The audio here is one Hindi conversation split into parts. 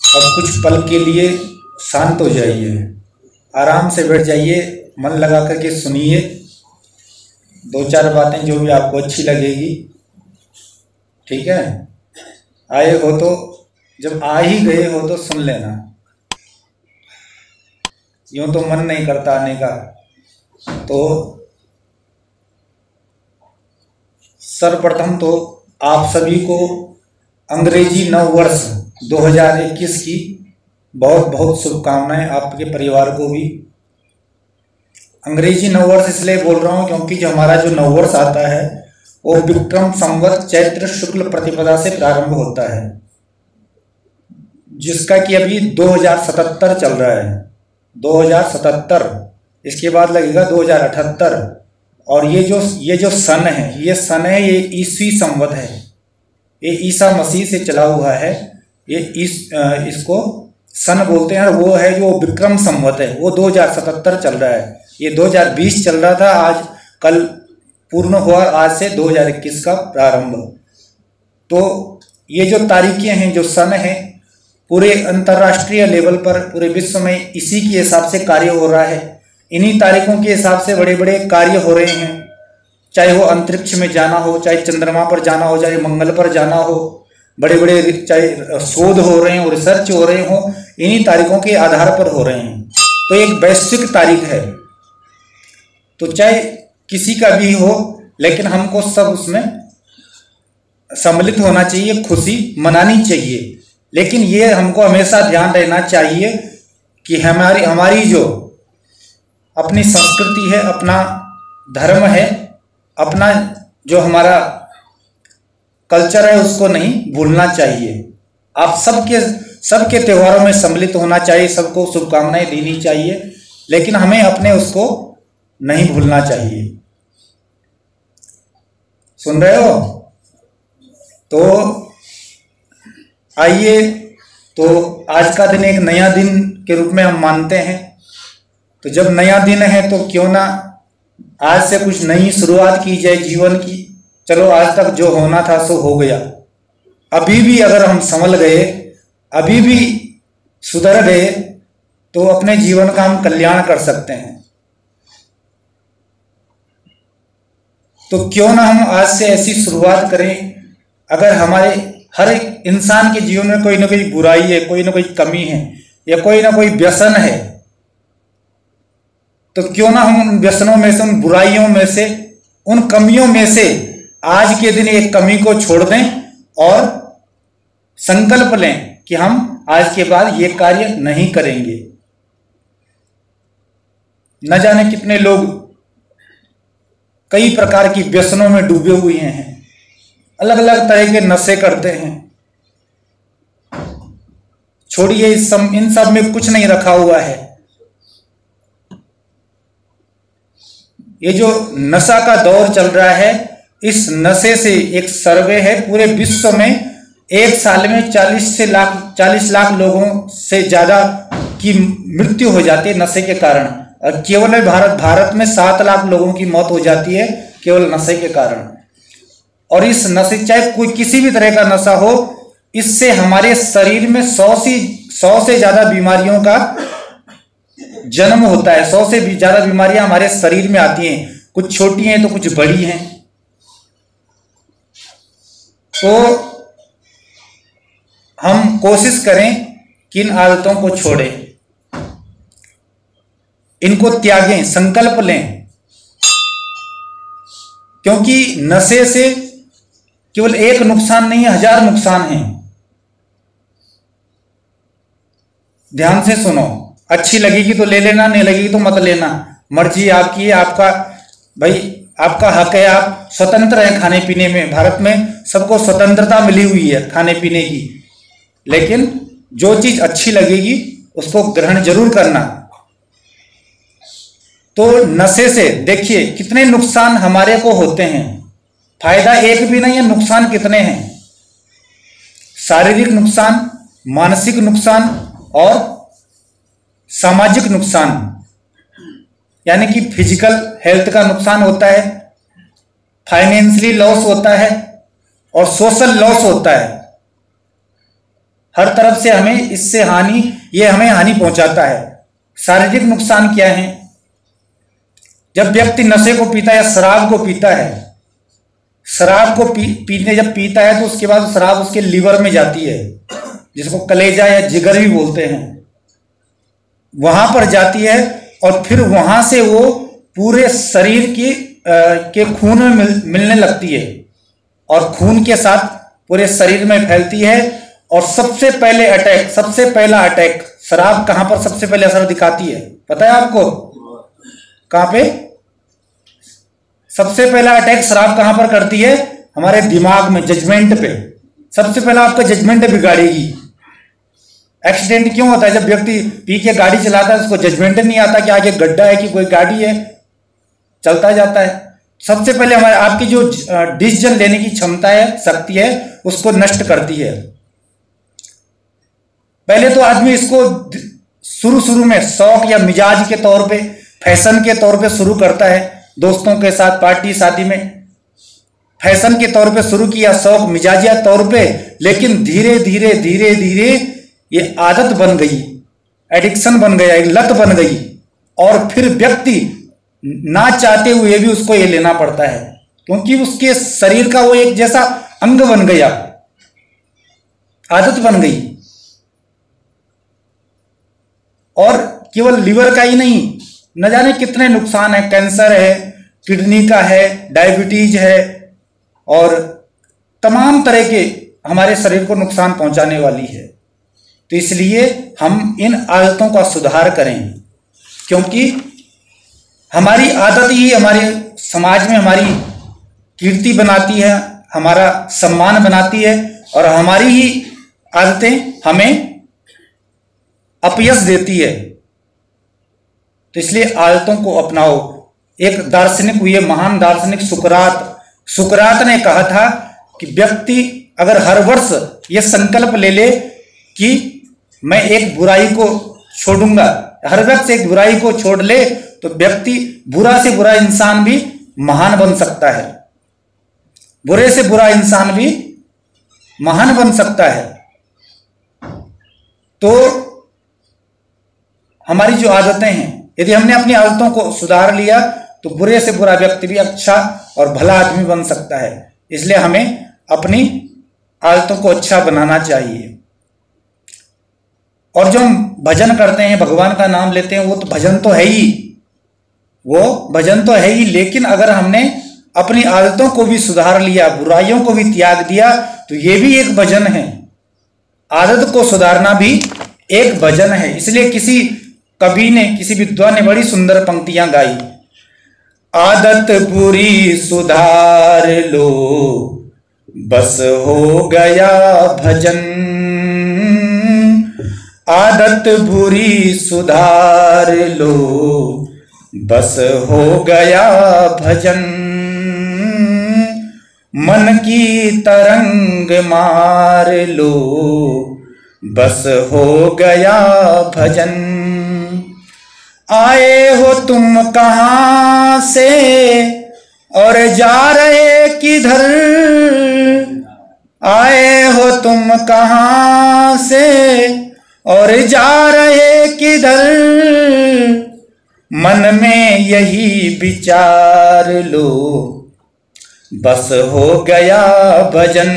और कुछ पल के लिए शांत हो जाइए, आराम से बैठ जाइए, मन लगा करके सुनिए दो चार बातें जो भी आपको अच्छी लगेगी। ठीक है, आए हो तो, जब आ ही गए हो तो सुन लेना, यूं तो मन नहीं करता आने का। तो सर्वप्रथम तो आप सभी को अंग्रेजी नव वर्ष 2021 की बहुत बहुत शुभकामनाएं, आपके परिवार को भी। अंग्रेजी नव वर्ष इसलिए बोल रहा हूँ क्योंकि जो हमारा जो नव वर्ष आता है वो विक्रम संवत चैत्र शुक्ल प्रतिपदा से प्रारंभ होता है, जिसका कि अभी 2077 चल रहा है। 2077, इसके बाद लगेगा 2078। और ये जो सन है, ये ईसवी संवत है, ये ईसा मसीह से चला हुआ है। ये इसको सन बोलते हैं, और वो है जो विक्रम संवत है, वो 2077 चल रहा है। ये 2020 चल रहा था, आज कल पूर्ण हुआ, आज से 2021 का प्रारंभ। तो ये जो तारीखें हैं, जो सन है, पूरे अंतर्राष्ट्रीय लेवल पर पूरे विश्व में इसी के हिसाब से कार्य हो रहा है। इन्हीं तारीखों के हिसाब से बड़े बड़े कार्य हो रहे हैं, चाहे वो अंतरिक्ष में जाना हो, चाहे चंद्रमा पर जाना हो, चाहे मंगल पर जाना हो, बड़े बड़े चाहे शोध हो रहे हो, रिसर्च हो रहे हो, इन्हीं तारीखों के आधार पर हो रहे हैं। तो एक वैश्विक तारीख है, तो चाहे किसी का भी हो, लेकिन हमको सब उसमें सम्मिलित होना चाहिए, खुशी मनानी चाहिए। लेकिन ये हमको हमेशा ध्यान रहना चाहिए कि हमारी जो अपनी संस्कृति है, अपना धर्म है, अपना जो हमारा कल्चर है, उसको नहीं भूलना चाहिए। आप सबके त्योहारों में सम्मिलित होना चाहिए, सबको शुभकामनाएं देनी चाहिए, लेकिन हमें अपने उसको नहीं भूलना चाहिए। सुन रहे हो? तो आइए, तो आज का दिन एक नया दिन के रूप में हम मानते हैं। तो जब नया दिन है तो क्यों ना आज से कुछ नई शुरुआत की जाए जीवन की। चलो, आज तक जो होना था सो हो गया। अभी भी अगर हम संभल गए, अभी भी सुधर गए, तो अपने जीवन का हम कल्याण कर सकते हैं। तो क्यों ना हम आज से ऐसी शुरुआत करें। अगर हमारे हर एक इंसान के जीवन में कोई ना कोई बुराई है, कोई ना कोई कमी है, या कोई ना कोई व्यसन है, तो क्यों ना हम उन व्यसनों में से, उन बुराइयों में से, उन कमियों में से आज के दिन एक कमी को छोड़ दें और संकल्प लें कि हम आज के बाद ये कार्य नहीं करेंगे। न जाने कितने लोग कई प्रकार की व्यसनों में डूबे हुए हैं, अलग अलग तरह के नशे करते हैं। छोड़िए, इन सब में कुछ नहीं रखा हुआ है। ये जो नशा का दौर चल रहा है, इस नशे से एक सर्वे है, पूरे विश्व में एक साल में 40 लाख लोगों से ज्यादा की मृत्यु हो जाती है नशे के कारण। और केवल भारत में 7 लाख लोगों की मौत हो जाती है केवल नशे के कारण। और इस नशे, चाहे कोई किसी भी तरह का नशा हो, इससे हमारे शरीर में 100 से ज्यादा बीमारियों का जन्म होता है। 100 से भी ज्यादा बीमारियां हमारे शरीर में आती हैं, कुछ छोटी हैं तो कुछ बड़ी हैं। तो हम कोशिश करें कि इन आदतों को छोड़ें, इनको त्यागें, संकल्प लें। क्योंकि नशे से केवल एक नुकसान नहीं है, 1000 नुकसान हैं। ध्यान से सुनो, अच्छी लगेगी तो ले लेना, नहीं लगेगी तो मत लेना, मर्जी आपकी है। आपका हक है, आप स्वतंत्र हैं खाने पीने में। भारत में सबको स्वतंत्रता मिली हुई है खाने पीने की, लेकिन जो चीज अच्छी लगेगी उसको ग्रहण जरूर करना। तो नशे से देखिए कितने नुकसान हमारे को होते हैं, फायदा एक भी नहीं है, नुकसान कितने हैं। शारीरिक नुकसान, मानसिक नुकसान और सामाजिक नुकसान, यानी कि फिजिकल हेल्थ का नुकसान होता है, फाइनेंशियली लॉस होता है और सोशल लॉस होता है। हर तरफ से हमें इससे हानि, ये हमें हानि पहुंचाता है। शारीरिक नुकसान क्या है? जब व्यक्ति नशे को पीता है या शराब को पीता है, शराब को पीने जब पीता है तो उसके बाद शराब उसके लीवर में जाती है, जिसको कलेजा या जिगर भी बोलते हैं, वहां पर जाती है और फिर वहां से वो पूरे शरीर के खून में मिलने लगती है और खून के साथ पूरे शरीर में फैलती है। और सबसे पहला अटैक शराब कहां पर सबसे पहले असर दिखाती है, पता है आपको? कहां पे सबसे पहला अटैक शराब कहां पर करती है? हमारे दिमाग में, जजमेंट पे। सबसे पहला आपका जजमेंट बिगाड़ेगी। एक्सीडेंट क्यों होता है? जब व्यक्ति पी के गाड़ी चलाता है उसको जजमेंट नहीं आता कि आगे गड्ढा है कि कोई गाड़ी है, चलता जाता है। सबसे पहले हमारे आपकी जो डिसीजन लेने की क्षमता है, शक्ति है, उसको नष्ट करती है। पहले तो आदमी इसको शुरू में शौक या मिजाज के तौर पे, फैशन के तौर पे शुरू करता है, दोस्तों के साथ पार्टी शादी में फैशन के तौर पे शुरू किया, शौक मिजाजिया तौर पे, लेकिन धीरे धीरे ये आदत बन गई, एडिक्शन बन गया, एक लत बन गई और फिर व्यक्ति ना चाहते हुए भी उसको ये लेना पड़ता है, क्योंकि उसके शरीर का वो एक जैसा अंग बन गया, आदत बन गई। और केवल लिवर का ही नहीं, न जाने कितने नुकसान है, कैंसर है, किडनी का है, डायबिटीज है और तमाम तरह के हमारे शरीर को नुकसान पहुंचाने वाली है। तो इसलिए हम इन आदतों का सुधार करें, क्योंकि हमारी आदत ही हमारे समाज में हमारी कीर्ति बनाती है, हमारा सम्मान बनाती है और हमारी ही आदतें हमें अपयश देती है। तो इसलिए आदतों को अपनाओ। एक दार्शनिक हुए, महान दार्शनिक सुकरात ने कहा था कि व्यक्ति अगर हर वर्ष यह संकल्प ले ले कि मैं एक बुराई को छोड़ूंगा, हर व्यक्ति एक बुराई को छोड़ ले, तो व्यक्ति बुरा से बुरा इंसान भी महान बन सकता है, बुरे से बुरा इंसान भी महान बन सकता है। तो हमारी जो आदतें हैं, यदि हमने अपनी आदतों को सुधार लिया तो बुरे से बुरा व्यक्ति भी अच्छा और भला आदमी बन सकता है। इसलिए हमें अपनी आदतों को अच्छा बनाना चाहिए। और जो हम भजन करते हैं, भगवान का नाम लेते हैं, वो तो भजन तो है ही, वो भजन तो है ही, लेकिन अगर हमने अपनी आदतों को भी सुधार लिया, बुराइयों को भी त्याग दिया, तो ये भी एक भजन है। आदत को सुधारना भी एक भजन है। इसलिए किसी कवि ने, किसी विद्वान ने बड़ी सुंदर पंक्तियां गाई। आदत बुरी सुधार लो, बस हो गया भजन। आदत बुरी सुधार लो, बस हो गया भजन। मन की तरंग मार लो, बस हो गया भजन। आए हो तुम कहां से और जा रहे किधर, आए हो तुम कहां से और जा रहे किधर। मन में यही विचार लो, बस हो गया भजन।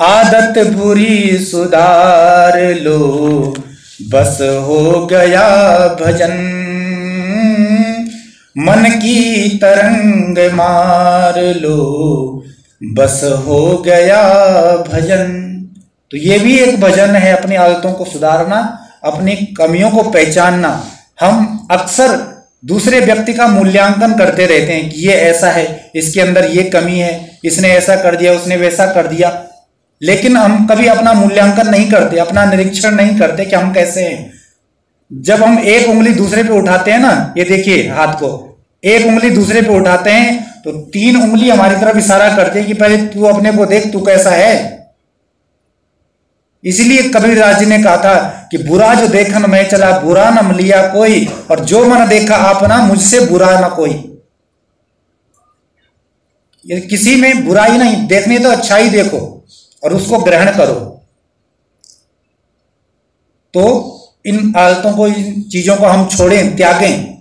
आदत बुरी सुधार लो, बस हो गया भजन। मन की तरंग मार लो, बस हो गया भजन। तो ये भी एक भजन है, अपनी आदतों को सुधारना, अपनी कमियों को पहचानना। हम अक्सर दूसरे व्यक्ति का मूल्यांकन करते रहते हैं कि ये ऐसा है, इसके अंदर ये कमी है, इसने ऐसा कर दिया, उसने वैसा कर दिया, लेकिन हम कभी अपना मूल्यांकन नहीं करते, अपना निरीक्षण नहीं करते कि हम कैसे हैं। जब हम एक उंगली दूसरे पे उठाते हैं ना, ये देखिए हाथ को, एक उंगली दूसरे पे उठाते हैं तो 3 उंगली हमारी तरफ इशारा करते हैं कि पहले तू अपने को देख, तू कैसा है। इसीलिए कबीरदास जी ने कहा था कि बुरा जो देखन मैं चला, बुरा न लिया कोई, और जो मन देखा आपना, मुझसे बुरा न कोई। किसी में बुराई नहीं देखनी तो अच्छाई देखो और उसको ग्रहण करो। तो इन आदतों को, इन चीजों को हम छोड़ें, त्यागें।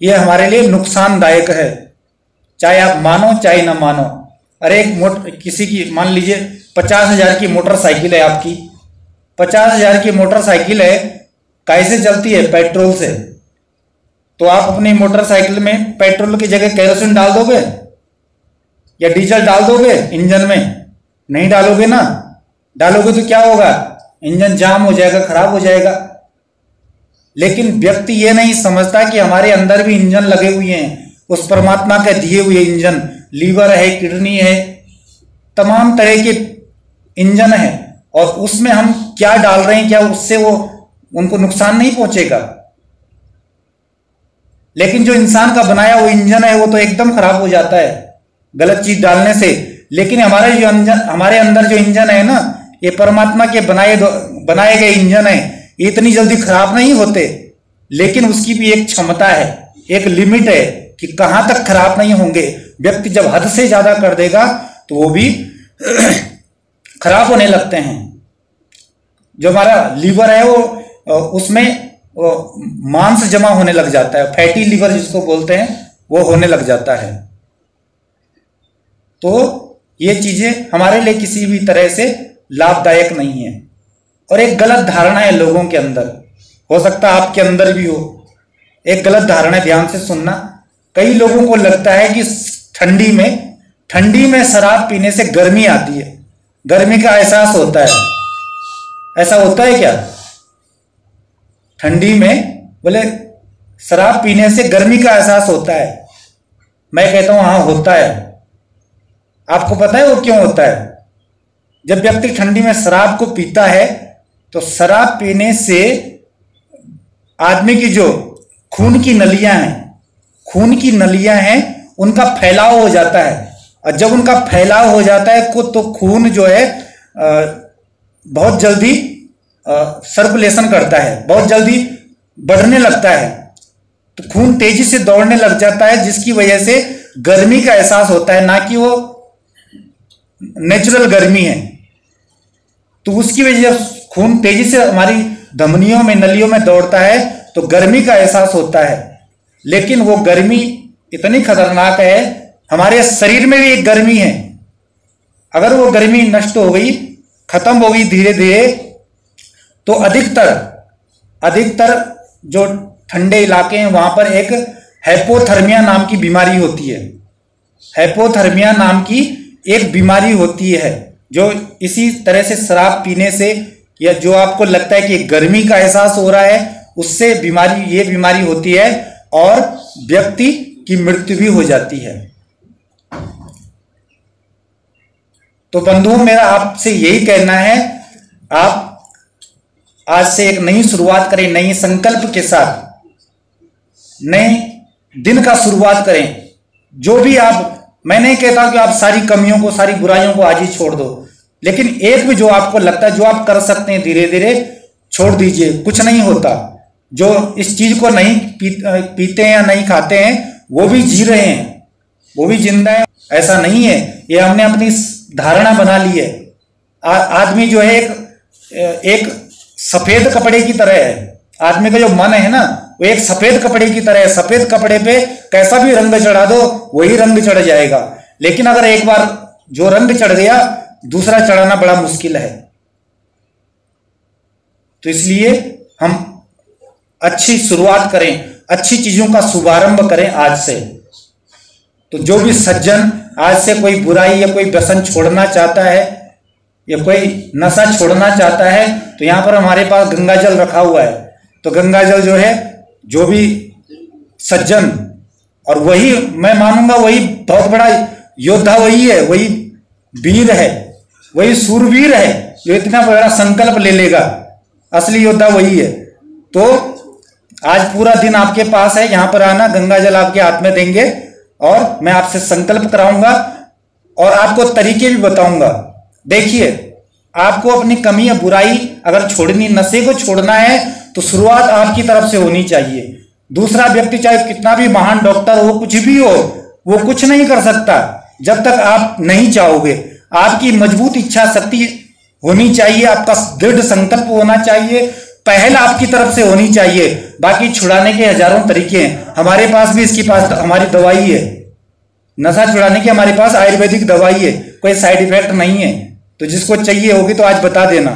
ये हमारे लिए नुकसानदायक है, चाहे आप मानो चाहे ना मानो। अरे किसी की मान लीजिए 50,000 की मोटरसाइकिल है आपकी, 50,000 की मोटरसाइकिल है, कैसे चलती है? पेट्रोल से। तो आप अपनी मोटरसाइकिल में पेट्रोल की जगह केरोसिन डाल दोगे या डीजल डाल दोगे इंजन में? नहीं डालोगे ना। डालोगे तो क्या होगा? इंजन जाम हो जाएगा, खराब हो जाएगा। लेकिन व्यक्ति ये नहीं समझता कि हमारे अंदर भी इंजन लगे हुए हैं, उस परमात्मा के दिए हुए इंजन, लीवर है, किडनी है, तमाम तरह के इंजन है, और उसमें हम क्या डाल रहे हैं, क्या उससे वो उनको नुकसान नहीं पहुंचेगा? लेकिन जो इंसान का बनाया वो इंजन है, वो तो एकदम खराब हो जाता है गलत चीज डालने से। लेकिन हमारे अंदर जो इंजन है ना, ये परमात्मा के बनाए गए इंजन है, इतनी जल्दी खराब नहीं होते। लेकिन उसकी भी एक क्षमता है, एक लिमिट है कि कहां तक खराब नहीं होंगे। व्यक्ति जब हद से ज्यादा कर देगा तो वो भी खराब होने लगते हैं। जो हमारा लीवर है वो उसमें मांस जमा होने लग जाता है, फैटी लीवर जिसको बोलते हैं, वो होने लग जाता है। तो ये चीजें हमारे लिए किसी भी तरह से लाभदायक नहीं है। और एक गलत धारणा है लोगों के अंदर, हो सकता है आपके अंदर भी हो। एक गलत धारणा, ध्यान से सुनना। कई लोगों को लगता है कि ठंडी में शराब पीने से गर्मी आती है, गर्मी का एहसास होता है। ऐसा होता है क्या? ठंडी में बोले शराब पीने से गर्मी का एहसास होता है। मैं कहता हूं हाँ, होता है। आपको पता है वो क्यों होता है? जब व्यक्ति ठंडी में शराब को पीता है तो शराब पीने से आदमी की जो खून की नलियां हैं उनका फैलाव हो जाता है। और जब उनका फैलाव हो जाता है तो खून जो है बहुत जल्दी सर्कुलेशन करता है, बहुत जल्दी बढ़ने लगता है। तो खून तेजी से दौड़ने लग जाता है, जिसकी वजह से गर्मी का एहसास होता है, ना कि वो नेचुरल गर्मी है। तो उसकी वजह से खून तेजी से हमारी धमनियों में, नलियों में दौड़ता है तो गर्मी का एहसास होता है। लेकिन वो गर्मी इतनी खतरनाक है, हमारे शरीर में भी एक गर्मी है। अगर वो गर्मी नष्ट हो गई, खत्म हो गई धीरे धीरे, तो अधिकतर जो ठंडे इलाके हैं वहां पर एक हाइपोथर्मिया नाम की बीमारी होती है। हाइपोथर्मिया नाम की एक बीमारी होती है, जो इसी तरह से शराब पीने से, या जो आपको लगता है कि गर्मी का एहसास हो रहा है, उससे ये बीमारी होती है और व्यक्ति की मृत्यु भी हो जाती है। तो बंधुओं, मेरा आपसे यही कहना है, आप आज से एक नई शुरुआत करें, नई संकल्प के साथ नए दिन का शुरुआत करें। जो भी मैं नहीं कहता कि आप सारी कमियों को, सारी बुराइयों को आज ही छोड़ दो, लेकिन एक भी जो आपको लगता है, जो आप कर सकते हैं, धीरे धीरे छोड़ दीजिए। कुछ नहीं होता। जो इस चीज को नहीं पीते हैं या नहीं खाते हैं, वो भी जी रहे हैं, वो भी जिंदा है। ऐसा नहीं है, ये हमने अपनी धारणा बना ली है। आदमी जो है एक सफेद कपड़े की तरह है। आदमी का जो मन है ना, वो एक सफेद कपड़े की तरह है। सफेद कपड़े पे कैसा भी रंग चढ़ा दो, वही रंग चढ़ जाएगा। लेकिन अगर एक बार जो रंग चढ़ गया, दूसरा चढ़ाना बड़ा मुश्किल है। तो इसलिए हम अच्छी शुरुआत करें, अच्छी चीजों का शुभारंभ करें आज से। तो जो भी सज्जन आज से कोई बुराई या कोई व्यसन छोड़ना चाहता है या कोई नशा छोड़ना चाहता है, तो यहां पर हमारे पास गंगा जल रखा हुआ है। तो गंगा जल जो है, जो भी सज्जन, और वही मैं मानूंगा वही बहुत बड़ा योद्धा वही है, वही वीर है, वही सूरवीर है जो इतना बड़ा संकल्प ले लेगा। असली योद्धा वही है। तो आज पूरा दिन आपके पास है, यहां पर आना, गंगा जल आपके हाथ में देंगे और मैं आपसे संकल्प कराऊंगा और आपको तरीके भी बताऊंगा। देखिए, आपको अपनी कमी या बुराई अगर छोड़नी, नशे को छोड़ना है, तो शुरुआत आपकी तरफ से होनी चाहिए। दूसरा व्यक्ति चाहे कितना भी महान डॉक्टर हो, कुछ भी हो, वो कुछ नहीं कर सकता जब तक आप नहीं चाहोगे। आपकी मजबूत इच्छा शक्ति होनी चाहिए, आपका दृढ़ संकल्प होना चाहिए, पहल आपकी तरफ से होनी चाहिए। बाकी छुड़ाने के हजारों तरीके हैं, हमारे पास भी इसके पास हमारी दवाई है, नशा छुड़ाने की हमारे पास आयुर्वेदिक दवाई है, कोई साइड इफेक्ट नहीं है। तो जिसको चाहिए होगी तो आज बता देना,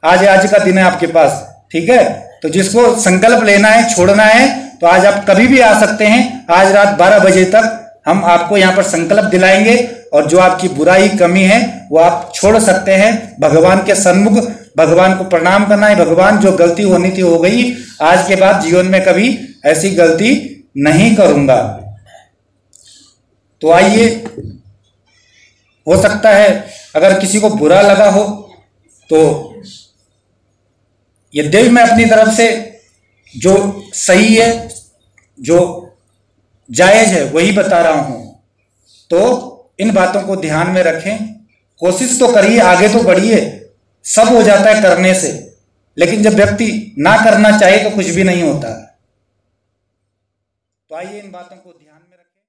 आज का दिन है आपके पास, ठीक है। तो जिसको संकल्प लेना है, छोड़ना है, तो आज आप कभी भी आ सकते हैं। आज रात 12 बजे तक हम आपको यहाँ पर संकल्प दिलाएंगे, और जो आपकी बुराई कमी है वो आप छोड़ सकते हैं। भगवान के सन्मुख भगवान को प्रणाम करना है, भगवान जो गलती होनी थी हो गई, आज के बाद जीवन में कभी ऐसी गलती नहीं करूंगा। तो आइए, हो सकता है अगर किसी को बुरा लगा हो तो यद्यपि मैं अपनी तरफ से जो सही है, जो जायज है वही बता रहा हूं, तो इन बातों को ध्यान में रखें। कोशिश तो करिए, आगे तो बढ़िए, सब हो जाता है करने से, लेकिन जब व्यक्ति ना करना चाहे तो कुछ भी नहीं होता। तो आइए इन बातों को ध्यान में रखें।